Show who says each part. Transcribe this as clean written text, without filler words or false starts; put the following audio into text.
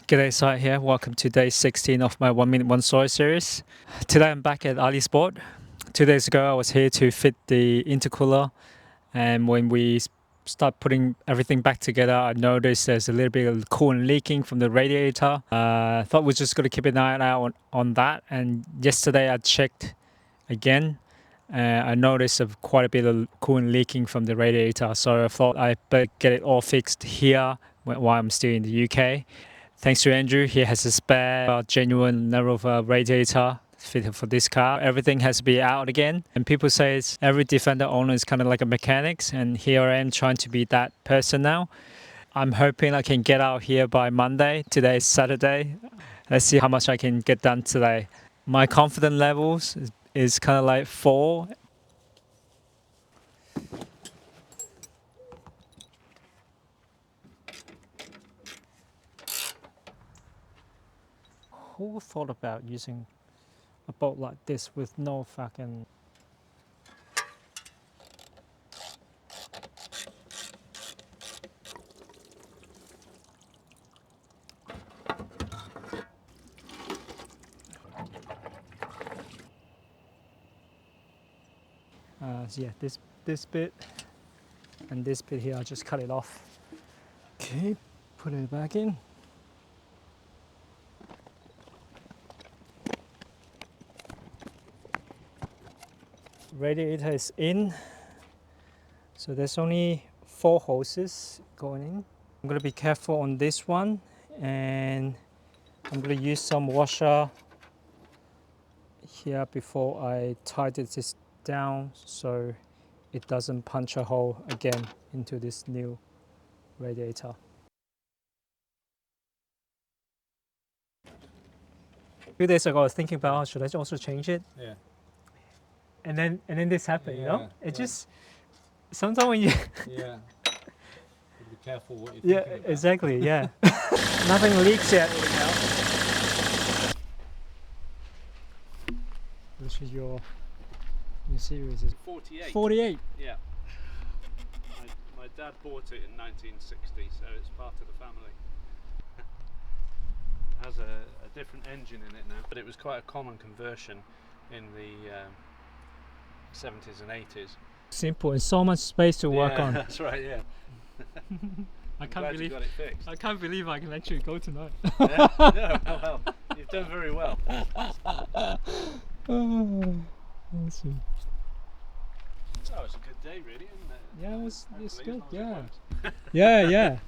Speaker 1: G'day, Sai here. Welcome to day 16 of my 1 minute 1 story series. Today I'm back at Allisport. 2 days ago I was here to fit the intercooler, and when we start putting everything back together, I noticed there's a little bit of coolant leaking from the radiator. I thought we're just going to keep an eye out on that, and yesterday I checked again. I noticed quite a bit of coolant leaking from the radiator, so I thought I'd better get it all fixed here while I'm still in the UK. Thanks to Andrew, he has a spare genuine Nero radiator fitted for this car. Everything has to be out again, and people say every Defender owner is kind of like a mechanics, and here I am trying to be that person now. I'm hoping I can get out here by Monday. Today is Saturday. Let's see how much I can get done today. My confidence levels is kind of like 4. Who thought about using a bolt like this with no fucking... So yeah, this bit and this bit here, I just cut it off. Okay, put it back in. Radiator is in, so there's only 4 hoses going in. I'm going to be careful on this one, and I'm going to use some washer here before I tighten this down so it doesn't punch a hole again into this new radiator. A few days ago I was thinking about, should I also change it?
Speaker 2: Yeah.
Speaker 1: And then this happened,
Speaker 2: yeah,
Speaker 1: you know? It
Speaker 2: right.
Speaker 1: just, sometimes when you...
Speaker 2: Yeah. Be careful what you're
Speaker 1: yeah,
Speaker 2: thinking about.
Speaker 1: exactly, yeah. Nothing leaks yet. Which is your series? Is
Speaker 2: 48.
Speaker 1: 48?
Speaker 2: Yeah. My dad bought it in 1960, so it's part of the family. It has a different engine in it now, but it was quite a common conversion in the 70s and 80s.
Speaker 1: Simple and so much space to work on.
Speaker 2: That's right, yeah.
Speaker 1: I can't believe
Speaker 2: you got it fixed.
Speaker 1: I can't believe I can actually go tonight.
Speaker 2: Yeah? No, well, you've done very well.
Speaker 1: Let's see.
Speaker 2: Oh, it's a good day, really, isn't it?
Speaker 1: Yeah, it's good. Yeah.
Speaker 2: It
Speaker 1: Yeah.